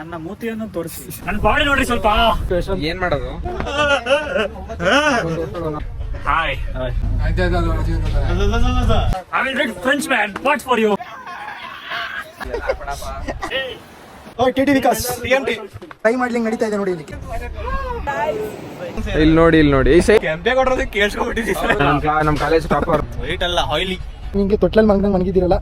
ನನ್ನ ಮೂತಿಯನ್ನು ತೋರಿಸಿ, ನನ್ನ ಬಾಡಿ ನೋಡ್ರಿ ಸ್ವಲ್ಪ. ಏನ್ ಮಾಡೋದು? Hi, I will drink French man. What for you? TT Vikas try modelling ನಡೀತಾ ಇದೆ ನೋಡಿ. ಇಲ್ಲಿ ನೋಡಿ ಕೆಂಪೇಗೌಡರದ್ದು ಕೇಳಿಸ್ಕೊಂಡ್ಬಿಟ್ಟಿದ್ದೀವಿ. ನಮ್ ಕಾಲೇಜ್ ಟಾಪರ್. ವೈಟ್ ಅಲ್ಲ, ಆಯಿಲಿ. ನಿಮ್ಗೆ ತೊಟ್ಲಲ್ಲಿ ಮಲಗಿದಿರಲ್ಲ.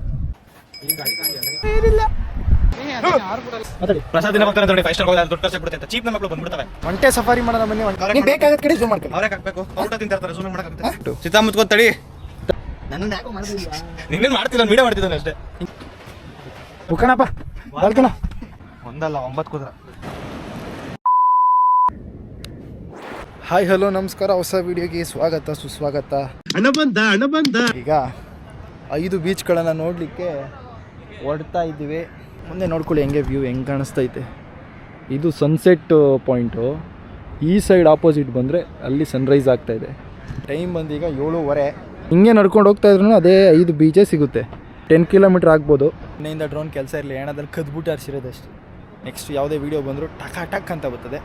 ಪ್ರಸಾದ್ ದಿನ ಬರ್ತಾರೆ ನೋಡಿ, 5 ಸ್ಟಾರ್ ಹೋಗಿ ದೊಡ್ಡ ಖರ್ಚು ಬಿಡುತ್ತೆ ಅಂತ ಚೀಪ್ ಮಕ್ಕಳು ಬಂದ್ಬಿಡ್ತವೆ. ಒಂಟೆ ಸಫಾರಿ ಮಾಡೋಣ ಬನ್ನಿ. ನೀವು ಬೇಕಾದ ಕಡೆ ಜೂಮ್ ಮಾಡ್ಕೊಳ್ಳಿ. ಅವರೇ ಹಾಕ್ಬೇಕು, ಊಟ ತಿಂತಿರ್ತಾರೆ, ಜೂಮ್ ಮಾಡಕ್ಕೆ ಚಿತ್ತಾ ಮುತ್ಕೊ ತಡಿ. ನನ್ನನ್ನು ಯಾಕೋ ಮಾಡಿದ್ರಿ? ನಿನ್ನೇನು ಮಾಡ್ತಿಲ್ಲ, ವಿಡಿಯೋ ಮಾಡ್ತಿದ್ದಾನೆ ಅಷ್ಟೇ. ಉಕ್ಕಣಪ್ಪ ಬಾಲ್ಕಣ. ಒಂದಲ್ಲ 9 ಕುದುರೆ. ಹಾಯ್ ಹಲೋ ನಮಸ್ಕಾರ, ಹೊಸ ವಿಡಿಯೋಗೆ ಸ್ವಾಗತ ಸುಸ್ವಾಗತ. ಹಣ ಬಂದ. ಈಗ 5 ಬೀಚ್ಗಳನ್ನು ನೋಡಲಿಕ್ಕೆ ಹೊರಡ್ತಾ ಇದ್ದೀವಿ. ಮುಂದೆ ನೋಡ್ಕೊಳ್ಳಿ ಹೆಂಗೆ ವ್ಯೂ ಹೆಂಗೆ ಕಾಣಿಸ್ತೈತೆ. ಇದು ಸನ್ಸೆಟ್ ಪಾಯಿಂಟು. ಈ ಸೈಡ್ ಆಪೋಸಿಟ್ ಬಂದರೆ ಅಲ್ಲಿ ಸನ್ರೈಸ್ ಆಗ್ತಾಯಿದೆ. ಟೈಮ್ ಬಂದೀಗ 7:30. ಹಿಂಗೆ ನಡ್ಕೊಂಡು ಹೋಗ್ತಾ ಇದ್ರು ಅದೇ 5 ಬೀಚೇ ಸಿಗುತ್ತೆ. 10 ಕಿಲೋಮೀಟ್ರ್ ಆಗ್ಬೋದು. ಮನೆಯಿಂದ ಡ್ರೋನ್ ಕೆಲಸ ಇರಲಿ, ಏನಾದ್ರೂ ಕದ್ಬಿಟ್ಟು ಹರಿಸಿರೋದಷ್ಟು. ನೆಕ್ಸ್ಟ್ ಯಾವುದೇ ವೀಡಿಯೋ ಬಂದರೂ ಟಕ್ ಅಂತ ಬರ್ತದೆ.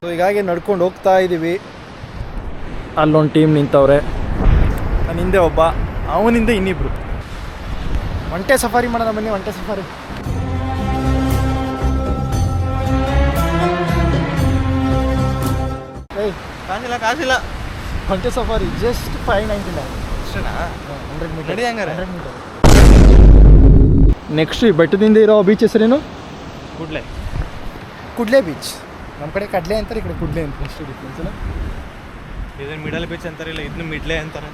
ಸೊ ಹೀಗಾಗಿ ನಡ್ಕೊಂಡು ಹೋಗ್ತಾ ಇದ್ದೀವಿ. ಅಲ್ಲೊಂದು ಟೀಮ್ ನಿಂತವ್ರೆ, ನನ್ನ ಹಿಂದೆ ಒಬ್ಬ, ಅವನಿಂದ ಇನ್ನಿಬ್ರು. ಒಂಟೆ ಸಫಾರಿ ಮಾಡೋಣ ಬನ್ನಿ. ಒಂಟೆ ಸಫಾರಿ ಕಾಸಿಲ್ಲ. ಒಂಟೆ ಸಫಾರಿ ಜಸ್ಟ್ 599 ಅಷ್ಟೇನಾ? 100 ಮೀಟರ್. ನಡಿ ಹಂಗಾರೆ. 100 ಮೀಟರ್. ನೆಕ್ಸ್ಟ್ ಈ ಬೆಟ್ಟದಿಂದ ಇರೋ ಬೀಚ್ ಹೆಸರೇನು? ಕುಡ್ಲೆ ಬೀಚ್. ನಮ್ಮ ಕಡೆ ಕಡ್ಲೆ ಅಂತಾರೆ, ಈ ಕಡೆ ಕುಡ್ಲೆ ಅಂತ. ಎಷ್ಟು ಡಿಫ್ರೆನ್ಸ್ ಅಲ್ಲ? ಇದನ್ನ ಮಿಡಲ್ ಬೀಚ್ ಅಂತಾರಿಲ್ಲ, ಇದನ್ನ ಮಿಡ್ಲೆ ಅಂತಾರೆ.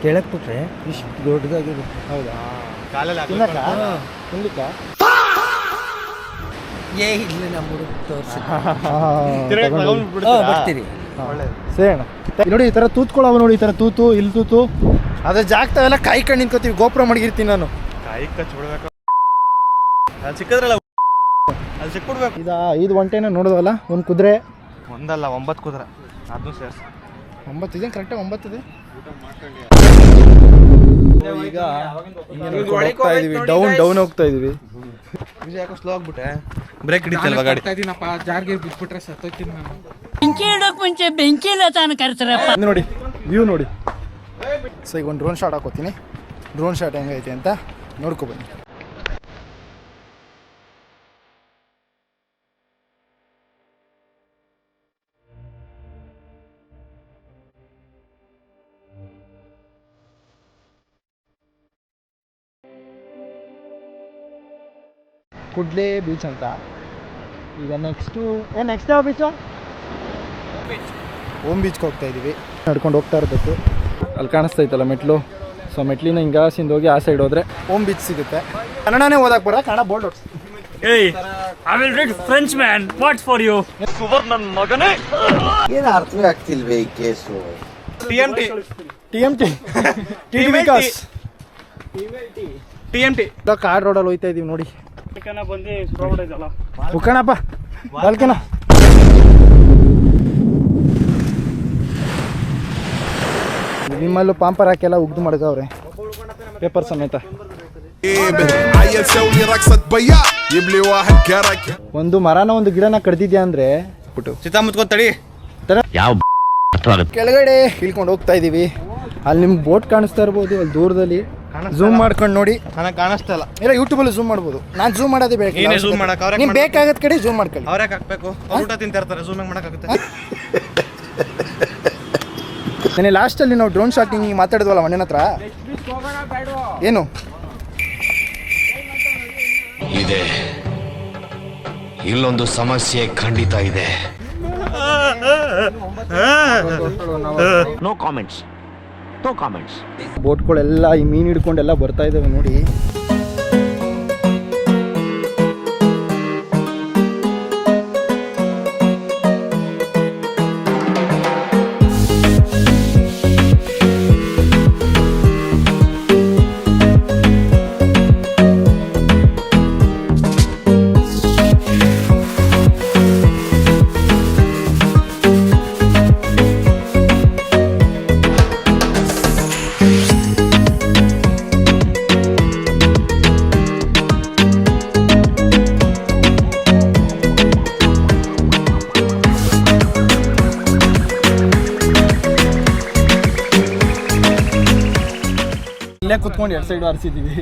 ಕೆಳಕ್ಕೆ ಬಿಟ್ರೆ ಇಷ್ಟು ದೊಡ್ಡದಾಗಿರುತ್ತೆ. ಹೌದಾ? ಕಾಲಲ್ಲಿ ತಿನ್ನಕ್ಕ ತಿನ್ಲಿಕ್ಕ ಇಲ್ಲಿ ನಮ್ಮ ಹುಡುಗ ಬರ್ತೀರಿ. ಸೇಣ ನೋಡಿ, ಈ ಥರ ತೂತ್ಕೊಳ್ಳೋ ನೋಡಿ, ಈ ಥರ ತೂತು ಇಲ್ಲಿ ತೂತು ಅದ್ರ ಜಾಗ್ತಾವೆಲ್ಲ ಕಾಯ್ಕೊಂಡು ನಿಂತ್ಕೋತೀವಿ. ಗೋಪುರ ಮಡಗಿರ್ತೀನಿ ನಾನು. ಕಾಯಿ ಕಚ್ಬಿಡ್ಬೇಕು. ಅಲ್ಲಿ ಸಿಕ್ಕಿದ್ರಲ್ಲ, ಅಲ್ಲಿ ಸಿಕ್ಬಿಡ್ಬೇಕು. ಇದು 5 ಒಂಟೆನ ನೋಡೋದಲ್ಲ, ಒಂದು ಕುದುರೆ. ಒಂದಲ್ಲ 9 ಕುದುರೆ, ಅದನ್ನು ಸೇರಿಸಿ 9 ಇದೆ. ಕರೆಕ್ಟಾಗಿ 9 ಇದೆ. ಈಗ ಹೋಗ್ತಾ ಇದೀವಿ, ಡೌನ್ ಹೋಗ್ತಾ ಇದೀವಿ. ಯಾಕೋ ಸ್ಲೋ ಆಗ್ಬಿಟ್ಟೆ. ಬ್ರೇಕ್ ಹಿಡಿತಲ್ವಾ ಗಾಡಿ? ಜಾರ್ಗೆ ಬಿಟ್ಬಿಟ್ರೆ ಸತ್ತೋಗ್ತೀನಿ ನಾನು. ಬೆಂಕಿ ಇಡೋಕ್ ಮುಂಚೆ ಬೆಂಕಿ ಇಲ್ಲ ತಾನು ಕರ್ತಾರಪ್ಪ. ನೋಡಿ ವ್ಯೂ ನೋಡಿ. ಸೊ ಈಗ ಒಂದು ಡ್ರೋನ್ ಶಾಟ್ ಹಾಕೋತೀನಿ. ಡ್ರೋನ್ ಶಾಟ್ ಹೆಂಗೈತೆ ಅಂತ ನೋಡ್ಕೊ ಬನ್ನಿ. ಕುಡ್ಲೆ ಬೀಚ್ ಅಂತ. ಈಗ ನೆಕ್ಸ್ಟ್ ಯಾವ ಬೀಚು? ಓಮ್ ಬೀಚ್ಗೆ ಹೋಗ್ತಾ ಇದ್ದೀವಿ. ನಡ್ಕೊಂಡು ಹೋಗ್ತಾ ಇರಬೇಕು. ಅಲ್ಲಿ ಕಾಣಿಸ್ತೈತಲ್ಲ ಮೆಟ್ಲು. ಸೊ ಮೆಟ್ಲಿನ ಹಿಂಗಾಸಿಂದ ಹೋಗಿ ಆ ಸೈಡ್ ಹೋದ್ರೆ ಓಮ್ ಬೀಚ್ ಸಿಗುತ್ತೆ. ಕನ್ನಡನೇ ಓದಕ್ಕೆ ಬರ, ಕನ್ನಡ ಬೋರ್ಡ್ ಹೊಡ್ಸ್. ಏಯ್, I will drink French man. What for you? ಸುವರ್ ನನ್ನ ಮಗನೇ. ಏನು ಅರ್ಥವೇ ಆಗ್ತಿಲ್ವೇ ಈ case? TMT TT Vikas. TMT car ರೋಡಲ್ಲಿ ಹೋಗ್ತಾ ಇದೀವಿ ನೋಡಿ. ಬಂದು ರೋಡ್ ಇದಲ್ಲ, ಉಕ್ಕಣಪ್ಪ ಬಾಲ್ಕನ. ನಿಮ್ಮಲ್ಲೂ ಪಾಂಪರ್ ಹಾಕೆಲ್ಲ ಉಗ್ದು ಮಡ್ಗವ್ರೆ ಪೇಪರ್ ಸಮೇತ. ಒಂದು ಮರನ ಒಂದು ಗಿಡನ ಕಡ್ದಿದ್ಯಾ ಅಂದ್ರೆ ಚಿತ್ತಾ ಮುತ್ಕೋತಡಿ. ಕೆಳಗಡೆ ಇಳ್ಕೊಂಡು ಹೋಗ್ತಾ ಇದೀವಿ. ಅಲ್ಲಿ ನಿಮ್ಗೆ ಬೋಟ್ ಕಾಣಿಸ್ತಾ ಇರ್ಬೋದು, ಅಲ್ಲಿ ದೂರದಲ್ಲಿ ಝೂಮ್ ಮಾಡ್ಕೊಂಡು ನೋಡಿ. ನನಗೆ ಕಾಣಿಸ್ತಾ ಇಲ್ಲ. ಇಲ್ಲ, ಯೂಟ್ಯೂಬಲ್ಲಿ ಝೂಮ್ ಮಾಡ್ಬೋದು. ನಾನು ಝೂಮ್ ಮಾಡೋದೇ ಬೇಕು. ಝೂಮ್ ಮಾಡಕ್ಕೆ ಅವ್ರೆ ನಿಮ್ಗೆ ಬೇಕಾಗದ ಕಡೆ ಝೂಮ್ ಮಾಡ್ಕೊಳ್ಳಿ. ಅವ್ರೇ ಹಾಕ್ಬೇಕು, ಊಟ ತಿಂತಿರ್ತಾರೆ, ಝೂಮ್ ಹೆಂಗೆ ಮಾಡೋಕ್ಕಾಗುತ್ತೆ? ನೆನ್ನೆ ಲಾಸ್ಟಲ್ಲಿ ನಾವು ಡ್ರೋನ್ ಶಾಟಿಂಗ್ ಮಾತಾಡಿದ್ವಲ್ಲ ಮಣ್ಣಿನ ಹತ್ರ. ಏನು ಇದೆ, ಇಲ್ಲೊಂದು ಸಮಸ್ಯೆ ಖಂಡಿತ ಇದೆ. No comments. ಬೋಟ್ಗಳೆಲ್ಲ ಈ ಮೀನು ಹಿಡ್ಕೊಂಡೆಲ್ಲ ಬರ್ತಾ ಇದ್ದಾವೆ ನೋಡಿ. ಕುತ್ಕೊಂಡು ಎರಡು ಸೈಡು ಹರಿಸಿದ್ದೀವಿ,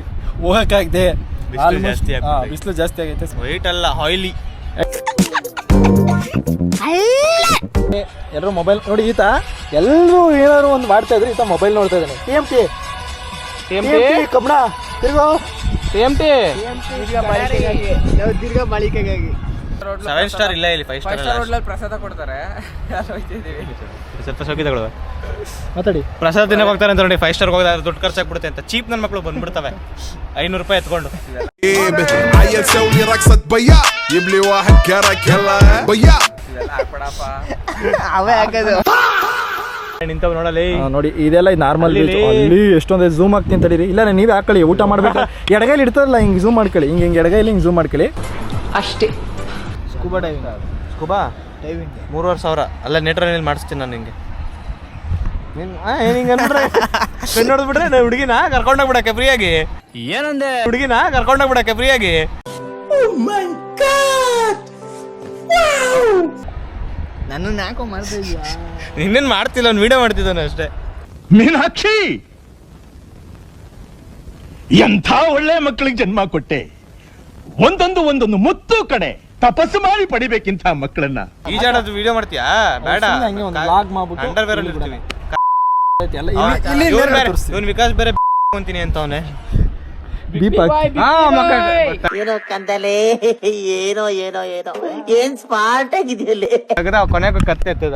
ಹೋಗೋಕ್ಕಾಗದೆ. ಬಿಸಿಲು ಜಾಸ್ತಿ ಆಗೈತೆ, ವೈಟ್ ಅಲ್ಲ ಆಯಿಲಿ. ಎಲ್ಲರೂ ಮೊಬೈಲ್ ನೋಡಿ. ಈತ ಎಲ್ಲರೂ ಏನಾದ್ರು ಒಂದು ಮಾಡ್ತಾ ಇದ್ರು, ಈತ ಮೊಬೈಲ್ ನೋಡ್ತಾ ಇದ್ದಾನೆ. ಕಬ್ಬಣ ತಿರ್ಗೋ ದೀರ್ಘ ಬಾಳಿಕೆಗಾಗಿ 7 ಸ್ಟಾರ್ ಇಲ್ಲ, ಇಲ್ಲಿ 5 ಸ್ಟಾರ್. ಪ್ರಸಾದ ಕೊಡ್ತಾರೆ, ಸ್ವಲ್ಪ ಸೌಕಿ ತಗೊಳ್ಳುವ ಮಾತಾಡಿ. ಪ್ರಸಾದ ತಿನ್ನಕ್ಕೆ ಹೋಗ್ತಾರೆ ಅಂತ ನೋಡಿ, 5 ಸ್ಟಾರ್ ಹೋಗೋದಾದ್ರೆ ದುಡ್ಡು ಖರ್ಚಾಗ್ಬಿಡುತ್ತೆ ಅಂತ ಚೀಪ್ ನನ್ನ ಮಕ್ಕಳು ಬಂದ್ಬಿಡ್ತವೆ 500 ರೂಪಾಯಿ ಎತ್ಕೊಂಡು. ನಿಂತವ್ ನೋಡಲಿ ನೋಡಿ, ಇದೆಲ್ಲ ನಾರ್ಮಲ್. ಅಲ್ಲಿ ಎಷ್ಟೊಂದು ಝೂಮ್ ಆಗ್ತೀನಿ ತಡೀರಿ. ಇಲ್ಲ ನೀವೇ ಹಾಕೊಳ್ಳಿ, ಊಟ ಮಾಡ್ಬೇಕು. ಎಡಗೈಲಿ ಇಡ್ತಾರಲ್ಲ, ಹಿಂಗೆ ಝೂಮ್ ಮಾಡ್ಕೊಳ್ಳಿ, ಹಿಂಗೆ ಎಡಗೈಲಿ ಹಿಂಗೆ ಝೂಮ್ ಮಾಡ್ಕೊಳ್ಳಿ ಅಷ್ಟೇ. ಸ್ಕೂಬಾ ಡೈವಿಂಗ್ 3,500 ಅಲ್ಲ, ನೇಟ್ರಲ್ಲಿ ಮಾಡಿಸ್ತೀನಿ ನಾನು ನಿಂಗೆ. ಹಿಂಗೆ ನೋಡ್ಬಿಟ್ರೆ ಹುಡುಗಿನ ಕರ್ಕೊಂಡೋಗ್ಬಿಡಕ್ಕೆ ಫ್ರೀಯಾಗಿ. ಏನಂದೆ? ಹುಡುಗಿನ ಕರ್ಕೊಂಡೋಗ್ಬಿಡಕ್ಕೆ ಫ್ರೀಯಾಗಿ. ನನ್ನ ಯಾಕೋ ಮಾಡ್ತಾ ಇದೀಯಾ? ಇನ್ನೇನು ಮಾಡ್ತಿಲ್ಲ, ಅವ್ನು ವಿಡಿಯೋ ಮಾಡ್ತಿದ್ದಾನೆ ಅಷ್ಟೇ. ಮೀನಾಕ್ಷಿ, ಎಂಥ ಒಳ್ಳೆ ಮಕ್ಕಳಿಗೆ ಜನ್ಮ ಕೊಟ್ಟೆ. ಒಂದೊಂದು ಮುತ್ತು ಕಡೆ ತಪಸ್ಸು ಮಾಡಿ ಪಡಿಬೇಕಿಂತ ಮಕ್ಕಳನ್ನ. ಈಜಾಡೋದು ವಿಡಿಯೋ ಮಾಡ್ತೀಯಾ? ಬೇಡ, ಹಂಗೆ ಒಂದು ಲಾಗ್ ಮಾಡ್ಬಿಟ್ಟು ಅಂಡರ್ವೇರ್ ಅಲ್ಲಿ ಇರ್ತೀವಿ. ಇವನು ವಿಕಾಸ್ ಬೇರೆ ಅಂತೀನಿ ಅಂತ ಅವನೇ. ಏನೋ ಕಂದಲೆ, ಏನೋ ಏನೋ ಏನೋ ಏನ್ ಸ್ಮಾರ್ಟ್ ಆಗಿದೆಯಲ್ಲಿ. ಕೊನೆಗೂ ಕತ್ತೆ ಎತ್ತದ.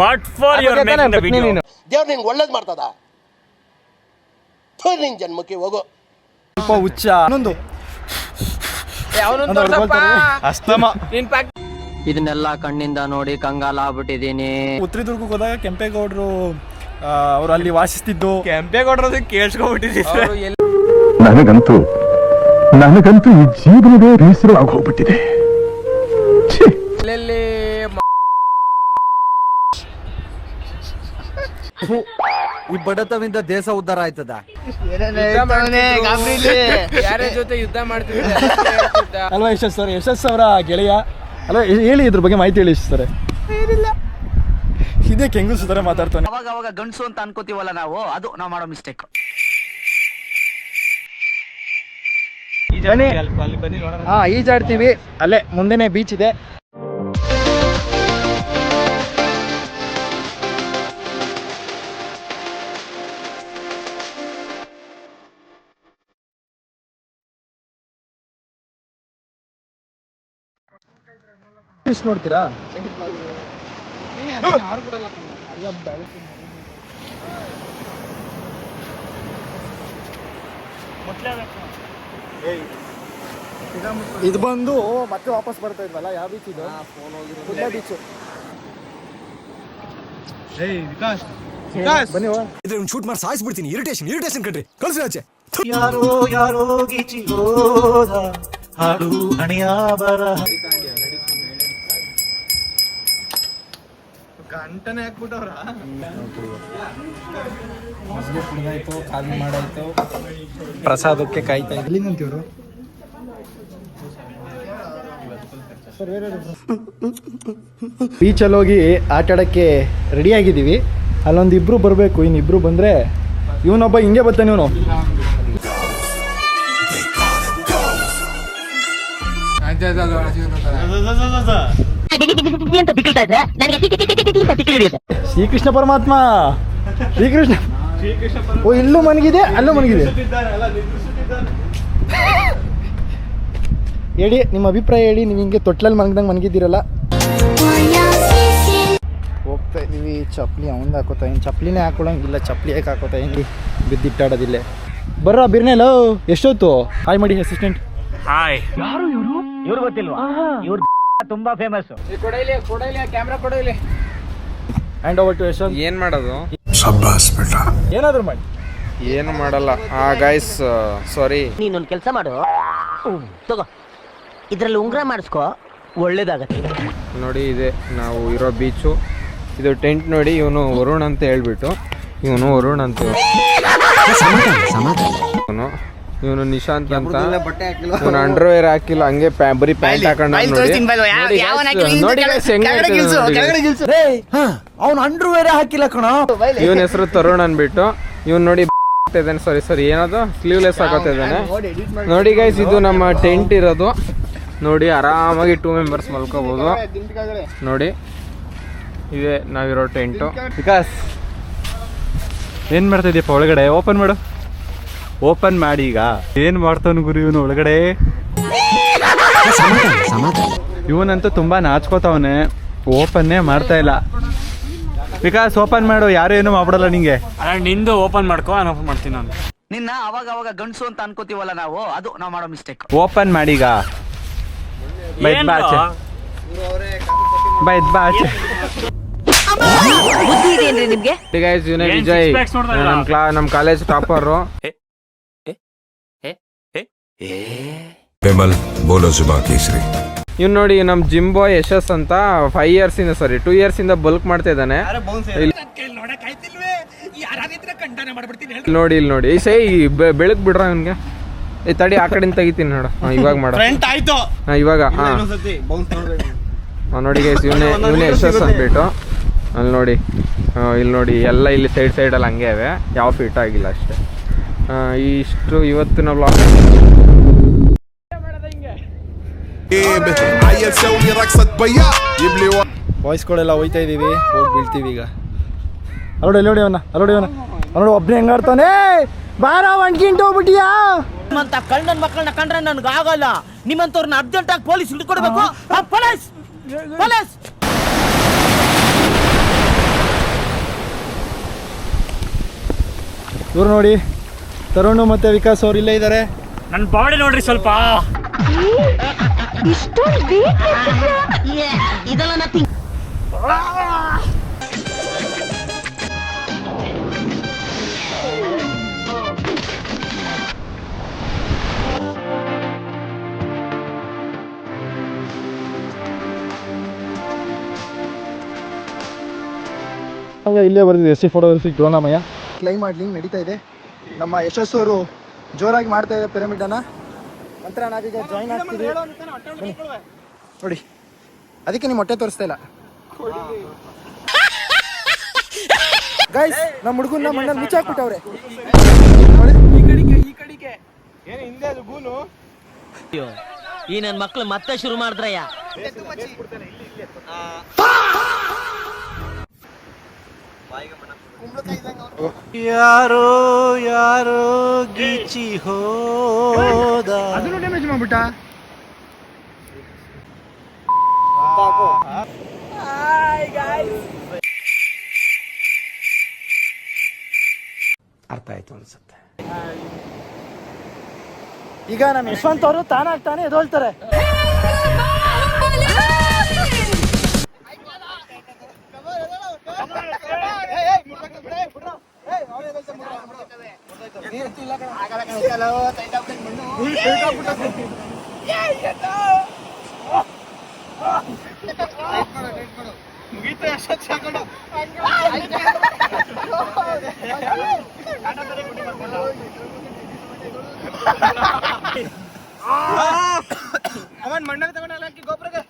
What for you are making the video? ದೇವ್ರು ನಿನ್ಗೆ ಒಳ್ಳೇದು ಮಾಡ್ತದ. ನಿನ್ ಜನ್ಮಕ್ಕೆ ಹೋಗೋ. ಸ್ವಲ್ಪ ಹುಚ್ಚ. ಇನ್ನೊಂದು ಅಸ್ತಮ. ಇದನ್ನೆಲ್ಲ ಕಣ್ಣಿಂದ ನೋಡಿ ಕಂಗಾಲ ಆಗ್ಬಿಟ್ಟಿದೀನಿ. ಉತ್ತರದುರ್ಗಕ್ಕೆ ಹೋದಾಗ ಕೆಂಪೇಗೌಡರು ಅವ್ರು ಅಲ್ಲಿ ವಾಸಿಸ್ತಿದ್ದು. ಕೆಂಪೇಗೌಡರದು ಕೇಳಿಸ್ಕೊಂಡ್ಬಿಟ್ಟಿದ್ದೀವಿ. ನನಗಂತೂ ಈ ಜೀವನವೇ ಬೇಸರ ಆಗೋಗ್ಬಿಟ್ಟಿದೆ. ಈ ಬಡತವಿಂದ ದೇಶ ಉದ್ಧಾರ ಆಯ್ತದ. ಯಾರ ಜೊತೆ ಯುದ್ಧ ಮಾಡ್ತಿದ್ದೆ ಅಲ್ವಾ ಯಶಸ್ ಅವರ ಗೆಳೆಯ ಅಲ್ವಾ? ಹೇಳಿ ಇದ್ರ ಬಗ್ಗೆ ಮಾಹಿತಿ ಹೇಳಿ ಸರ್. ಇದೇ ಕೆಂಗು ಸುಧಾರ ಮಾತಾಡ್ತಾನೆ. ಅವಾಗ ಗಂಡಸು ಅಂತ ಅನ್ಕೋತೀವಲ್ಲ ನಾವು, ಅದು ನಾವು ಮಾಡೋ ಮಿಸ್ಟೇಕ್. ಈಜಾಡ್ತೀವಿ, ಅಲ್ಲೇ ಮುಂದೆನೆ ಬೀಚ್ ಇದೆ. ನೋಡ್ತೀರಾ? ಇದು ಬಂದು ಮತ್ತೆ ವಾಪಸ್ ಬರ್ತಾ ಇದ್ವಲ್ಲ, ಯಾವ ಬೀಚ್ ಇದು? ಬೀಚ್. ಬನ್ನಿ ಶೂಟ್ ಮಾಡಿ ಸಾಯಿಸ್ಬಿಡ್ತೀನಿ. ಇರಿಟೇಷನ್ ಕಣ್ರಿ, ಕಳ್ಸಿ ಆಚೆ. ಯಾರೋ ಗೀಚಿಗೋದ ಹಾಡು ಹಣಿಯ ಬರ ಗಂಟನೆ ಹಾಕ್ಬಿಟ್ಟವ್ರ. ಕುಡಿದಾಯ್ತು, ಖಾಲಿ ಮಾಡಾಯ್ತು, ಪ್ರಸಾದಕ್ಕೆ ಕಾಯ್ತಾ ಇದ್ಲಿ ಅಂತೀವ್ರು. ಬೀಚಲ್ಲಿ ಹೋಗಿ ಆಟ ಆಡೋಕ್ಕೆ ರೆಡಿ ಆಗಿದ್ದೀವಿ. ಅಲ್ಲೊಂದು ಇಬ್ರು ಬರಬೇಕು. ಇನ್ನಿಬ್ರು ಬಂದರೆ ಇವನೊಬ್ಬ ಹಿಂಗೆ ಬರ್ತಾನೆ. ಇವನು ಶ್ರೀಕೃಷ್ಣ ಪರಮಾತ್ಮ. ಶ್ರೀಕೃಷ್ಣ ಓ, ಇಲ್ಲೂ ಮನಗಿದೆ, ಅಲ್ಲೂ ಮನಗಿದೆ. ಹೇಳಿ ನಿಮ್ಮ ಅಭಿಪ್ರಾಯ ಹೇಳಿ. ನೀವು ಹಿಂಗೆ ತೊಟ್ಲಲ್ಲಿ ಮನಗ್ದಂಗೆ ಮನಗಿದ್ದೀರಲ್ಲ. ಹೋಗ್ತಾ ಇದೀವಿ. ಚಪ್ಪಲಿ ಅವನು ಹಾಕೋತಾ ಇದ್ದೀನಿ. ಚಪ್ಪಲಿನೇ ಹಾಕೊಳ್ಳೋಂಗಿಲ್ಲ. ಚಪ್ಪಲಿ ಹೇಗೆ ಹಾಕೋತಾ ಹಿಂಗೆ ಬಿದ್ದಿಟ್ಟಾಡೋದಿಲ್ಲ. ಬರ್ರ ಬಿರ್ನೆಲ್ಲ ಎಷ್ಟೊತ್ತು? ಹಾಯ್ ಮಾಡಿ ಅಸಿಸ್ಟೆಂಟ್. ಹಾಯ್. ಇವ್ರು ಗೊತ್ತಿಲ್ವಾ? ಇವ್ರು ತುಂಬಾ ಫೇಮಸ್. ಕ್ಯಾಮ್ರಾ ಕೊಡೋಲಿ. Hand over to Yashwant. ಏನ್ ಮಾಡೋದು? ಏನಾದ್ರು ಮಾಡಿ. ಏನು ಮಾಡಲ್ಲ. Guys sorry. ನೀನೊಂದು ಕೆಲಸ ಮಾಡು, ತಗೋ ಇದ್ರಲ್ಲಿ ಉಂಗ್ರ ಮಾಡಿಸ್ಕೋ, ಒಳ್ಳೇದಾಗತ್ತೆ. ನೋಡಿ, ಇದೆ ನಾವು ಇರೋ ಬೀಚು. ಇದು ಟೆಂಟ್ ನೋಡಿ. ಇವನು ವರುಣ್ ಅಂತ ಹೇಳ್ಬಿಟ್ಟು, ಇವನು ವರುಣ್ ಅಂತ, ಇವನು ನಿಶಾಂತ್ ಅಂತ. ಇವನು ಅಂಡರ್ವೇರ್ ಹಾಕಿಲ್ಲ, ಹಂಗೆ ಬರೀ ಪ್ಯಾಂಟ್ ಹಾಕೊಂಡ. ಅವ್ನು ಅಂಡರ್ವೇರ್ ಹಾಕಿಲ್ಲ ಕಣ. ಇವನ ಹೆಸರು ತರುಣ್ ಅನ್ಬಿಟ್ಟು. ಇವನ್ ನೋಡಿ ಸಾರಿ ಏನದು ಸ್ಲೀವ್ಲೆಸ್ ಹಾಕೋತಿದ್ದಾನೆ ನೋಡಿ ಗೈಸ್. ಇದು ನಮ್ಮ ಟೆಂಟ್ ಇರೋದು ನೋಡಿ, ಆರಾಮಾಗಿ 2 ಮೆಂಬರ್ಸ್ ಮಲ್ಕೋಬೋದು ನೋಡಿ. ಇದೇ ನಾವಿರೋ ಟೆಂಟು. ವಿಕಾಸ್ ಏನು ಮಾಡ್ತಾ ಇದೀಯಪ್ಪ ಒಳಗಡೆ? ಓಪನ್ ಮಾಡು, ಓಪನ್ ಮಾಡಿ. ಈಗ ಏನು ಮಾಡ್ತಾವನು ಗುರು ಇವನು ಒಳಗಡೆ? ಇವನಂತೂ ತುಂಬಾ ನಾಚ್ಕೋತಾವನೆ, ಓಪನ್ನೇ ಮಾಡ್ತಾ ಇಲ್ಲ. ವಿಕಾಸ್ ಓಪನ್ ಮಾಡು, ಯಾರು ಏನು ಮಾಡ್ಬಿಡಲ್ಲ ನಿಂಗೆ. ನಿಂದು ಓಪನ್ ಮಾಡ್ಕೋ, ನಾನು ಓಪನ್ ಮಾಡ್ತೀನಿ. ನಾನು ನಿನ್ನ ಅವಾಗ ಗಂಡಸು ಅಂತ ಅನ್ಕೋತೀವಲ್ಲ ನಾವು, ಅದು ನಾವು ಮಾಡೋ ಮಿಸ್ಟೇಕ್. ಓಪನ್ ಮಾಡೀಗ. ಬುದ್ಧಿ ಇದೆಯೇನ್ರಿ ನಿಮ್ಗೆ? ವಿಜಯ್ ನಮ್ಮ ಕಾಲೇಜ್ ಟಾಪರು. ಇವ್ ನೋಡಿ ನಮ್ಮ ಜಿಮ್ ಬಾಯ್ ಯಶಸ್ ಅಂತ 2 ಇಯರ್ಸ್ ಇಂದ ಬಲ್ಕ್ ಮಾಡ್ತಾ ಇದ್ದಾನೆ. ನೋಡಿ ಇಲ್ಲಿ ನೋಡಿ ಸೈ ಬೆಳಕ್ ಬಿಡ್ರ ಇವನ್ಗೆ. ತಡಿ ಆ ಕಡೆಯಿಂದ ತೆಗಿತೀನಿ ನೋಡು. ಇವಾಗ ಮಾಡ ಇವಾಗ. ನೋಡಿ ಗೈಸ್, ಇವನೇ ಯಶಸ್ ಅಂದ್ಬಿಟ್ಟು. ಅಲ್ಲಿ ನೋಡಿ, ಇಲ್ಲಿ ನೋಡಿ ಎಲ್ಲ ಇಲ್ಲಿ ಸೈಡಲ್ಲಿ ಹಂಗೆ ಅವೆ, ಯಾವ ಫಿಟ್ ಆಗಿಲ್ಲ ಅಷ್ಟೇ. ಇಷ್ಟು ಇವತ್ತಿನ ವ್ಲಾಗ್. ಬಾಯ್ಸ್ಗಳೆಲ್ಲ ಹೋಯ್ತಾ ಇದೀವಿ, ಹೋಗಿ ಬೀಳ್ತೀವಿ ಈಗ. ಅಲ್ಲೋಡಿ ಅಲ್ಲೋಡಿ ಒಬ್ಬನೇ ಹೆಂಗಾಡ್ತಾನೆ. ಬಾರ ಒಂದ್ಕಿಂತ ಹೋಗ್ಬಿಟ್ಟಿಯಾ? ನಿಮ್ಮಂತ ಕಳ್ಳನ ಮಕ್ಕಳನ್ನ ಕಂಡ್ರೆ ನನ್ಗೆ ಆಗಲ್ಲ. ನಿಮ್ಮಂತವ್ರನ್ನ ಅರ್ಜೆಂಟ್ ಆಗಿ ಪೊಲೀಸ್ ಹಿಡ್ಕೊಡ್ಬೇಕು. Police police. ಇವ್ರು ನೋಡಿ, ತರುಣ್ ಮತ್ತೆ ವಿಕಾಸ್ ಅವ್ರು ಇಲ್ಲೇ ಇದ್ದಾರೆ. ನನ್ನ ಬಾಡಿ ನೋಡ್ರಿ ಸ್ವಲ್ಪ. ಇದೆಲ್ಲ ನಥಿಂಗ್. ಇಲ್ಲೇ ಬರ್ತಿದೆ ಎಸ್ ಸಿ ಫೋಟೋಗ್ರಫಿ ಟೂರ್ನಮಯ. ಕ್ಲೈಮ್ ಮಾಡ್ಲಿಂಗ್ ನಡೀತಾ ಇದೆ. ನಮ್ಮ ಯಶಸ್ಸು ಅವರು ಜೋರಾಗಿ ಮಾಡ್ತಾ ಇದೆ ಪಿರಮಿಡನ್ನ. ನಂತರ ನಾವೀಗ ಜಾಯಿನ್ ಆಗ್ತೀವಿ ನೋಡಿ. ಅದಕ್ಕೆ ನಿಮ್ಮ ಹೊಟ್ಟೆ ತೋರಿಸ್ತಾ ಇಲ್ಲ ಗೈಸ್. ನಮ್ಮ ಹುಡುಗನ್ನ ಮಣ್ಣಲ್ಲಿ ಮುಚ್ಚಾಕ್ಬಿಟ್ಟವ್ರೆ. ಈ ನನ್ನ ಮಕ್ಳು ಮತ್ತೆ ಶುರು ಮಾಡಿದ್ರಯ್ಯ. ಯಾರೋ ಯಾರೋ ಗೀಚಿ ಹೋದ. ಅದನ್ನು ಡ್ಯಾಮೇಜ್ ಮಾಡ್ಬಿಟ್ಟ. ಅರ್ಥ ಆಯ್ತು ಅನ್ಸುತ್ತೆ. ಈಗ ನಮ್ಮ ಯಶವಂತ್ ಅವರು ತಾನಾಗ್ತಾನೆ ಎದೋಳ್ತಾರೆ. ಅವನ್ ಮಣ್ಣಲ್ಲಿ ತಗೊಂಡಲ್ಲ ಗೊಬ್ಬರಗೆ.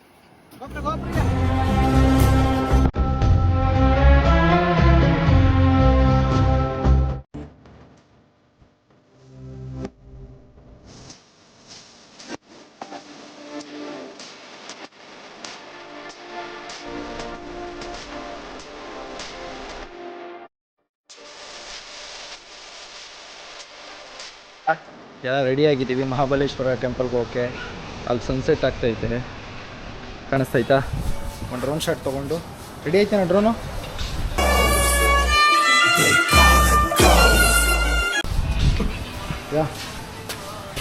ಎಲ್ಲ ರೆಡಿ ಆಗಿದ್ದೀವಿ ಮಹಾಬಲೇಶ್ವರ ಟೆಂಪಲ್ಗೆ ಹೋಗೋಕ್ಕೆ. ಅಲ್ಲಿ ಸನ್ಸೆಟ್ ಆಗ್ತೈತೆ, ಕಾಣಿಸ್ತೈತಾ? ಒಂದು ಡ್ರೋನ್ ಶಾಟ್ ತೊಗೊಂಡು ರೆಡಿ ಐತೆ ಡ್ರೋನು.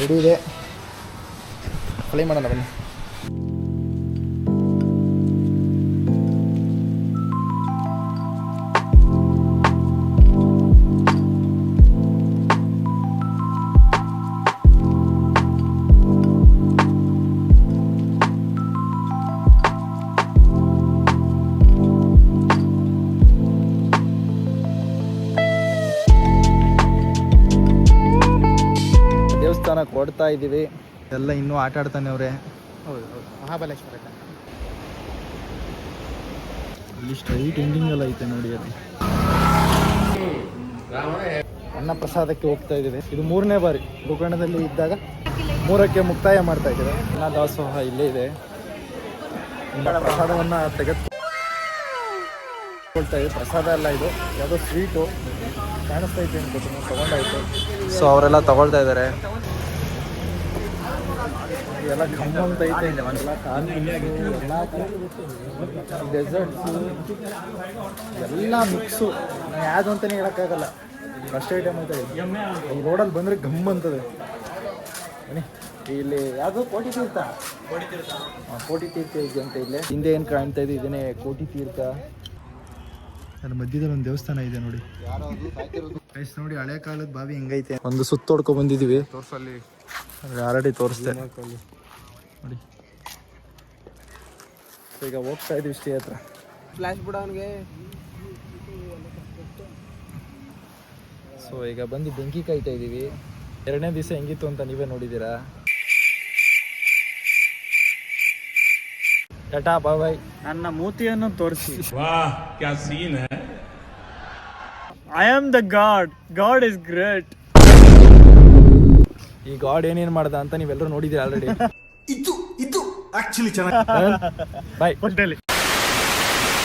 ರೆಡಿ ಇದೆ, ಫ್ಲೈ ಮಾಡೋಣ ಬನ್ನಿ. ದೇವಸ್ಥಾನಕ್ಕೆ ಹೊಡ್ತಾ ಇದ್ದೀವಿ. ಎಲ್ಲ ಇನ್ನೂ ಆಟ ಆಡ್ತಾನೆ ಅವರೇ. ಹೌದು ಮಹಾಬಲೇಶ್ವರ ಇಲ್ಲಿ ಸ್ಟ್ರೈಟ್ ಎಂಡಿಂಗ್ ಎಲ್ಲ ಐತೆ ನೋಡಿ. ಅದು ಅನ್ನ ಪ್ರಸಾದಕ್ಕೆ ಹೋಗ್ತಾ ಇದ್ದೀವಿ. ಇದು 3ನೇ ಬಾರಿ. ಗೋಕರ್ಣದಲ್ಲಿ ಇದ್ದಾಗ 3ಕ್ಕೆ ಮುಕ್ತಾಯ ಮಾಡ್ತಾ ಇದ್ದೀವಿ. ಅನ್ನ ದಾಸೋಹ ಇಲ್ಲೇ ಇದೆ. ಪ್ರಸಾದವನ್ನು ತೆಗೆದುಕೊಳ್ತಾ ಇದ್ದೀವಿ. ಪ್ರಸಾದ ಎಲ್ಲ ಇದು ಯಾವುದೋ ಸ್ವೀಟು ಕಾಣಿಸ್ತಾ ಇತ್ತು ಅನ್ಕೋತೀನಿ, ತೊಗೊಂಡಾಯ್ತು. ಸೊ ಅವರೆಲ್ಲ ತಗೊಳ್ತಾ ಇದ್ದಾರೆ. ಎಲ್ಲ ಗಮ್ಮಂತ ಐತೆ, ಎಲ್ಲ ಡೆಸರ್ಟ್ಸು ಎಲ್ಲ ಮಿಕ್ಸು. ನಾನು ಯಾವುದು ಅಂತಲೇ ಹೇಳೋಕ್ಕಾಗಲ್ಲ, ಫಸ್ಟ್ ಐಟಮ್ ಐತೆ. ಈ ರೋಡಲ್ಲಿ ಬಂದರೆ ಗಮ್ ಅಂತದೆ. ಬನ್ನಿ, ಇಲ್ಲಿ ಯಾವುದು ಕೋಟಿ ತೀರ್ಥ. ಕೋಟಿ ತೀರ್ಥ ಇದೆ ಅಂತ ಇಲ್ಲೇ ಹಿಂದೆ ಏನು ಕಾಣ್ತಾ ಇದೆ, ಇದನ್ನೇ ಕೋಟಿ ತೀರ್ಥ. ಅದ್ರ ಮಧ್ಯದಲ್ಲಿ ಒಂದು ದೇವಸ್ಥಾನ ಇದೆ ನೋಡಿ. ನೋಡಿ ಹಳೆ ಕಾಲದ ಬಾವಿ ಹೆಂಗೈತೆ. ಒಂದು ಸುತ್ತ ಹೊಡ್ಕೊಂಡ್ ಬಂದಿದ್ದೀವಿ. ತೋರ್ಸಲ್ಲಿ ಆಲ್ರೆಡಿ ತೋರಿಸ್ದೆ ನೋಡಿ. ಈಗ ಹೋಗ್ತಾ ಇದೀವಿ ಸ್ಟೇ ಹತ್ರ. ಫ್ಲಾಶ್ ಬಿಡ ಅವನಿಗೆ. ಸೊ ಈಗ ಬಂದು ಬೆಂಕಿ ಕಾಯ್ತಾ ಇದ್ದೀವಿ. 2ನೇ ದಿವಸ ಹೆಂಗಿತ್ತು ಅಂತ ನೀವೇ ನೋಡಿದ್ದೀರಾ. ಟಾಟಾ ಬಾಯ್ ಬಾಯ್. ನನ್ನ ಮೂತಿಯನ್ನು ತೋರಿಸಿ. I am the god. God is great. ಈ ಗಾಡ್ ಏನೇನು ಮಾಡ್ದ ಅಂತ ನೀವೆಲ್ಲರೂ ನೋಡಿದ್ದೀರಾ ಆಲ್ರೆಡಿ. ಇದು ಆಕ್ಚುಲಿ ಚೆನ್ನಾಗಿ ಬಾಯ್.